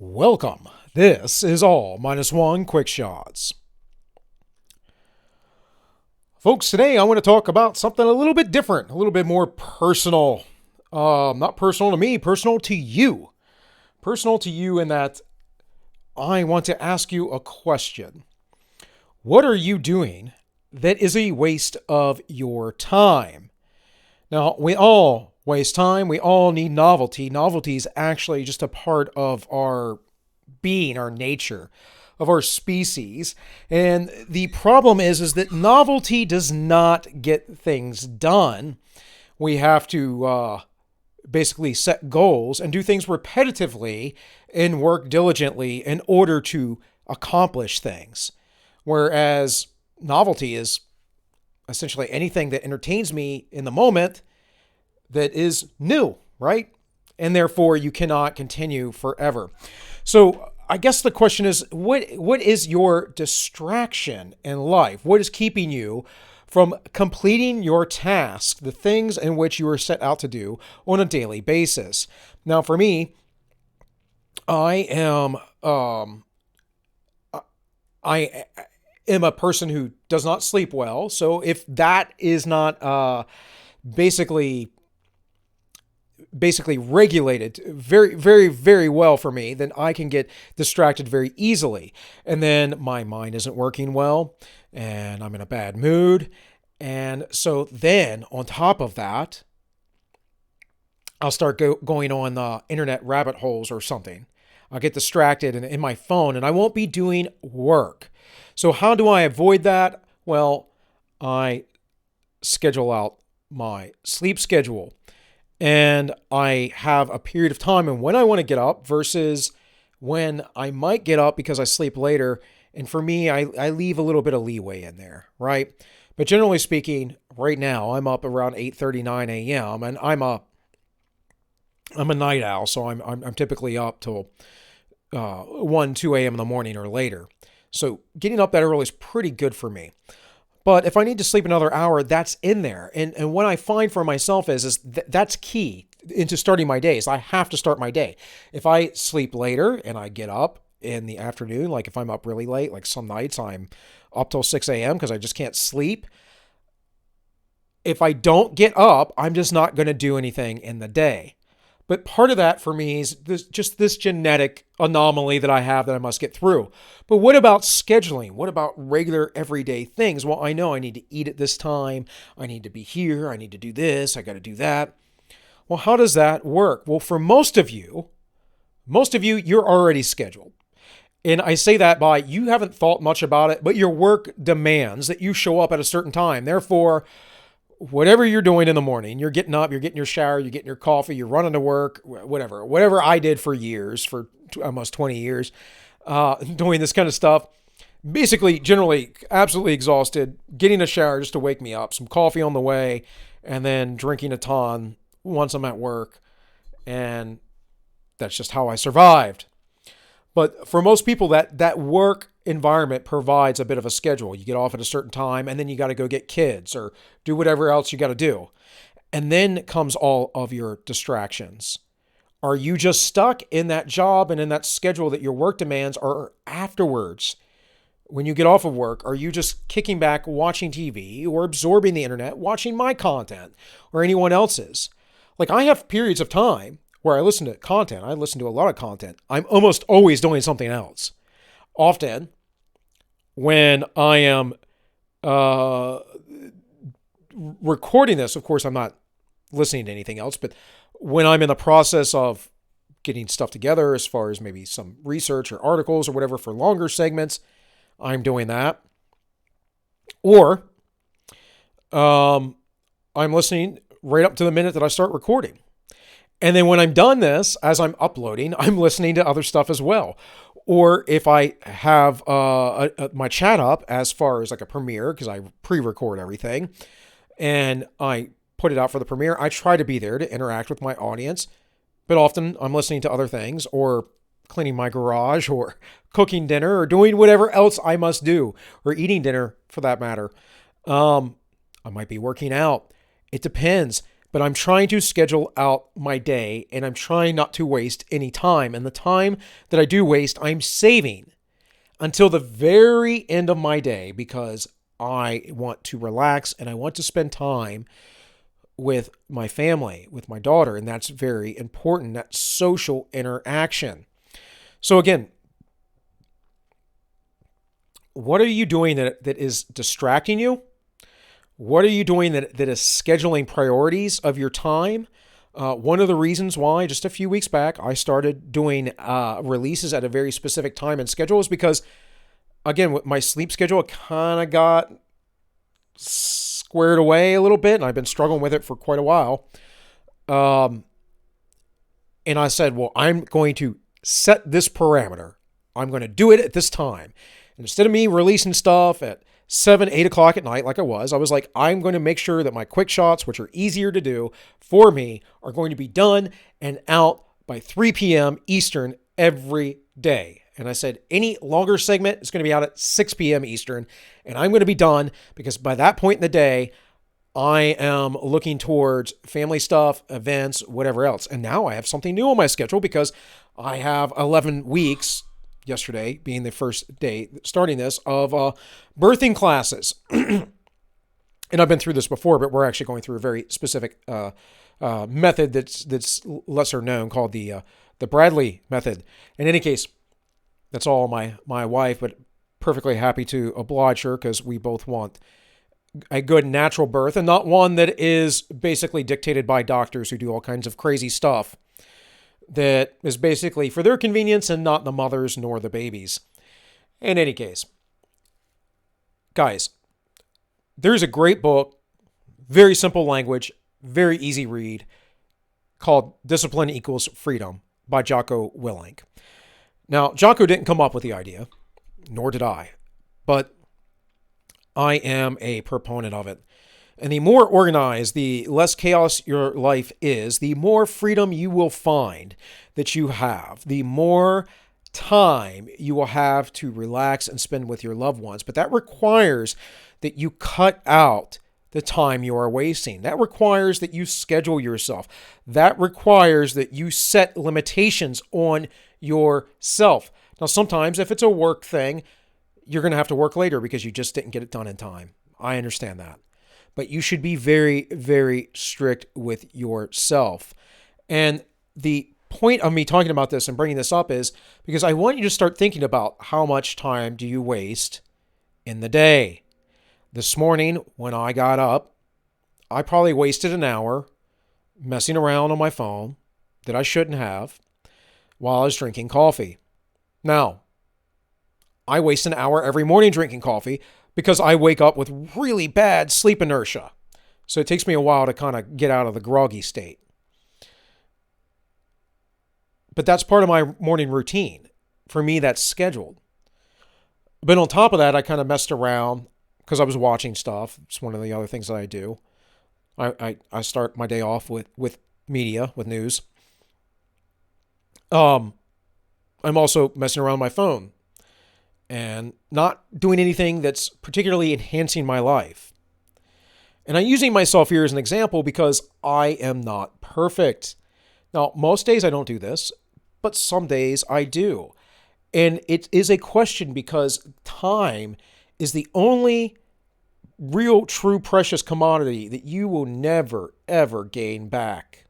Welcome. This is all minus one quick shots. Folks, today I want to talk about something a little bit different, a little bit more personal. Not personal to me, personal to you. Personal to you in that I want to ask you a question. What are you doing that is a waste of your time? Now, we all waste time. We all need novelty. Novelty is actually just a part of our being, our nature, of our species. And the problem is that novelty does not get things done. We have to basically set goals and do things repetitively and work diligently in order to accomplish things. Whereas novelty is essentially anything that entertains me in the moment that is new, right? And therefore you cannot continue forever. So I guess the question is, what is your distraction in life? What is keeping you from completing your task, the things in which you are set out to do on a daily basis? Now, for me, I am I am a person who does not sleep well. So if that is not basically regulated very, very, very well for me, then I can get distracted very easily. And then my mind isn't working well and I'm in a bad mood. And so then on top of that, I'll start going on the internet rabbit holes or something. I'll get distracted in my phone and I won't be doing work. So how do I avoid that? Well, I schedule out my sleep schedule. And I have a period of time and when I want to get up versus when I might get up because I sleep later. And for me, I leave a little bit of leeway in there, right? But generally speaking, right now I'm up around 8:39 a.m. and I'm a night owl, so I'm typically up till 1, 2 a.m. in the morning or later. So getting up that early is pretty good for me. But if I need to sleep another hour, that's in there. And what I find for myself is that's key into starting my days. I have to start my day. If I sleep later and I get up in the afternoon, like if I'm up really late, like some nights I'm up till 6 a.m. because I just can't sleep. If I don't get up, I'm just not going to do anything in the day. But part of that for me is this genetic anomaly that I have that I must get through. But what about scheduling? What about regular everyday things? Well, I know I need to eat at this time. I need to be here. I need to do this. I got to do that. Well, how does that work? Well, for most of you, you're already scheduled. And I say that by you haven't thought much about it, but your work demands that you show up at a certain time. Therefore, whatever you're doing in the morning, you're getting up, you're getting your shower, you're getting your coffee, you're running to work, whatever I did for years, for almost 20 years, doing this kind of stuff. Basically, generally, absolutely exhausted, getting a shower just to wake me up, some coffee on the way, and then drinking a ton once I'm at work. And that's just how I survived. But for most people, that work environment provides a bit of a schedule. You get off at a certain time and then you got to go get kids or do whatever else you got to do. And then comes all of your distractions. Are you just stuck in that job and in that schedule that your work demands, or afterwards, when you get off of work, are you just kicking back, watching TV or absorbing the internet, watching my content or anyone else's? Like I have periods of time where I listen to content. I listen to a lot of content. I'm almost always doing something else. Often, when I am recording this, of course, I'm not listening to anything else, but when I'm in the process of getting stuff together as far as maybe some research or articles or whatever for longer segments, I'm doing that. Or I'm listening right up to the minute that I start recording. And then when I'm done this, as I'm uploading, I'm listening to other stuff as well. Or if I have my chat up as far as like a premiere, because I pre-record everything, and I put it out for the premiere, I try to be there to interact with my audience. But often I'm listening to other things or cleaning my garage or cooking dinner or doing whatever else I must do, or eating dinner for that matter. I might be working out. It depends. but I'm trying to schedule out my day and I'm trying not to waste any time. And the time that I do waste, I'm saving until the very end of my day because I want to relax and I want to spend time with my family, with my daughter, and that's very important, that social interaction. So again, what are you doing that is distracting you? What are you doing that is scheduling priorities of your time? One of the reasons why, just a few weeks back, I started doing releases at a very specific time and schedule is because, again, with my sleep schedule, it kind of got squared away a little bit, and I've been struggling with it for quite a while. And I said, well, I'm going to set this parameter. I'm going to do it at this time. And instead of me releasing stuff at 7, 8 o'clock at night like I was like, I'm going to make sure that my quick shots, which are easier to do for me, are going to be done and out by 3 p.m. Eastern every day. And I said, any longer segment is going to be out at 6 p.m. Eastern, and I'm going to be done because by that point in the day, I am looking towards family stuff, events, whatever else. And now I have something new on my schedule because I have 11 weeks, yesterday being the first day starting this, of birthing classes. And I've been through this before, but we're actually going through a very specific method that's lesser known called the Bradley method. In any case, that's all my wife, but perfectly happy to oblige her because we both want a good natural birth and not one that is basically dictated by doctors who do all kinds of crazy stuff that is basically for their convenience and not the mothers nor the babies. In any case, guys, there's a great book, very simple language, very easy read, called Discipline Equals Freedom by Jocko Willink. Now, Jocko didn't come up with the idea, nor did I, but I am a proponent of it. And the more organized, the less chaos your life is, the more freedom you will find that you have, the more time you will have to relax and spend with your loved ones. But that requires that you cut out the time you are wasting. That requires that you schedule yourself. That requires that you set limitations on yourself. Now, sometimes if it's a work thing, you're going to have to work later because you just didn't get it done in time. I understand that. But you should be very, very strict with yourself. And the point of me talking about this and bringing this up is because I want you to start thinking about how much time do you waste in the day. This morning, when I got up, I probably wasted an hour messing around on my phone that I shouldn't have while I was drinking coffee. Now, I waste an hour every morning drinking coffee because I wake up with really bad sleep inertia. So it takes me a while to kind of get out of the groggy state. But that's part of my morning routine. For me, that's scheduled. But on top of that, I kind of messed around because I was watching stuff. It's one of the other things that I do. I start my day off with media, with news. I'm also messing around my phone and not doing anything that's particularly enhancing my life. And I'm using myself here as an example because I am not perfect. Now, most days I don't do this, but some days I do. And it is a question because time is the only real, true, precious commodity that you will never, ever gain back.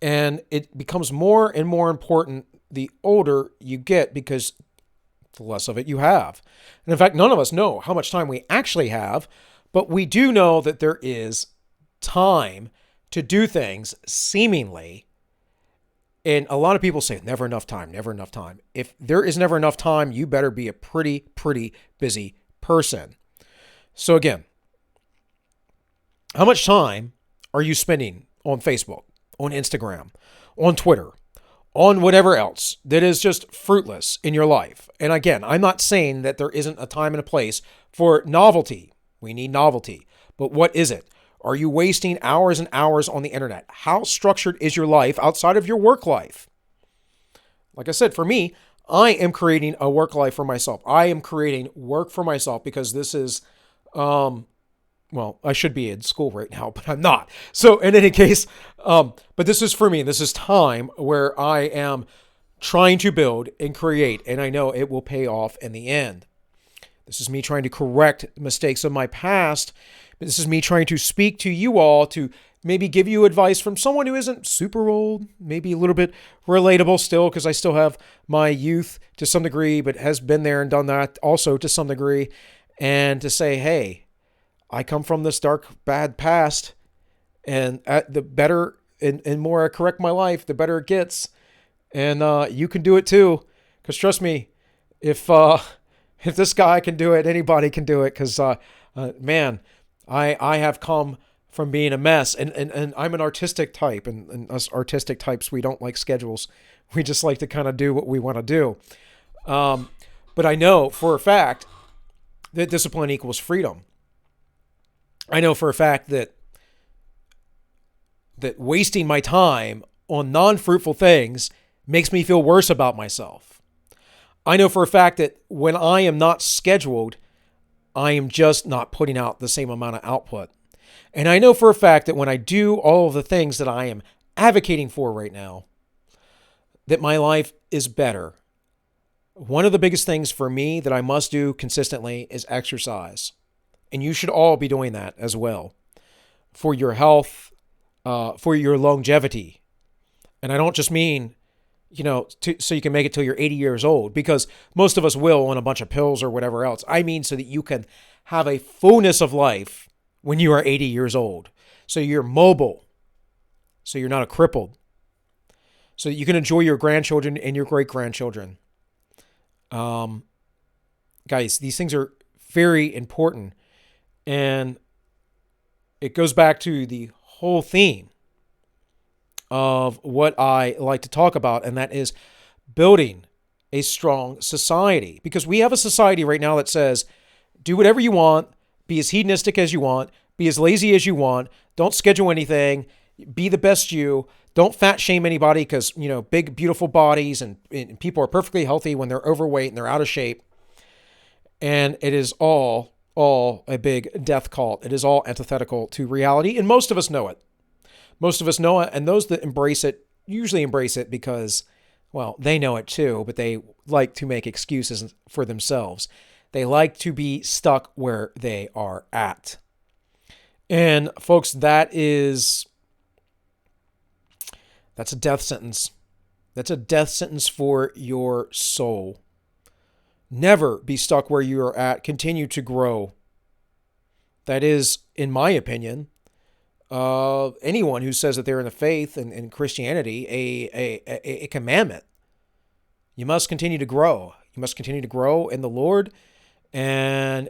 And it becomes more and more important the older you get because the less of it you have. And in fact, none of us know how much time we actually have, but we do know that there is time to do things seemingly. And a lot of people say, never enough time, never enough time. If there is never enough time, you better be a pretty busy person. So again, how much time are you spending on Facebook, on Instagram, on Twitter, on whatever else that is just fruitless in your life? And again, I'm not saying that there isn't a time and a place for novelty. We need novelty. But what is it? Are you wasting hours and hours on the internet? How structured is your life outside of your work life? Like I said, for me, I am creating a work life for myself. I am creating work for myself because this is one Well, I should be in school right now, but I'm not. So in any case, but this is for me. This is time where I am trying to build and create, and I know it will pay off in the end. This is me trying to correct mistakes of my past. This is me trying to speak to you all to maybe give you advice from someone who isn't super old, maybe a little bit relatable still, because I still have my youth to some degree, but has been there and done that also to some degree. And to say, hey, I come from this dark, bad past, and the better and more I correct my life, the better it gets. And you can do it too, because trust me, if this guy can do it, anybody can do it. Because man, I have come from being a mess, and I'm an artistic type, and us artistic types, we don't like schedules. We just like to kind of do what we want to do. But I know for a fact that discipline equals freedom. I know for a fact that wasting my time on non-fruitful things makes me feel worse about myself. I know for a fact that when I am not scheduled, I am just not putting out the same amount of output. And I know for a fact that when I do all of the things that I am advocating for right now, that my life is better. One of the biggest things for me that I must do consistently is exercise. And you should all be doing that as well for your health, for your longevity. And I don't just mean, so you can make it till you're 80 years old, because most of us will on a bunch of pills or whatever else. I mean, so that you can have a fullness of life when you are 80 years old. So you're mobile. So you're not a crippled. So that you can enjoy your grandchildren and your great-grandchildren. Guys, these things are very important. And it goes back to the whole theme of what I like to talk about, and that is building a strong society. Because we have a society right now that says, do whatever you want, be as hedonistic as you want, be as lazy as you want, don't schedule anything, be the best you, don't fat shame anybody, because, big, beautiful bodies and people are perfectly healthy when they're overweight and they're out of shape. And it is all a big death cult. It is all antithetical to reality, and most of us know it. Most of us know it, and those that embrace it usually embrace it because, well, they know it too, but they like to make excuses for themselves. They like to be stuck where they are at. And folks, that's a death sentence. That's a death sentence for your soul. Never be stuck where you are at. Continue to grow. That is, in my opinion, anyone who says that they're in the faith and in Christianity, a commandment. You must continue to grow. You must continue to grow in the Lord and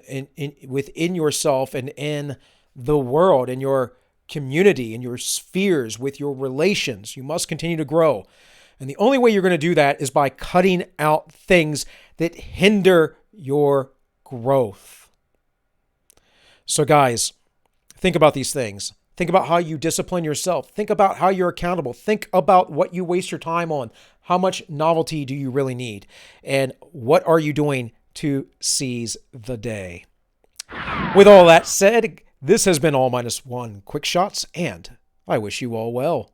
within yourself and in the world, in your community, in your spheres, with your relations. You must continue to grow. And the only way you're going to do that is by cutting out things that hinder your growth. So guys, think about these things. Think about how you discipline yourself. Think about how you're accountable. Think about what you waste your time on. How much novelty do you really need? And what are you doing to seize the day? With all that said, this has been All Minus One Quick Shots, and I wish you all well.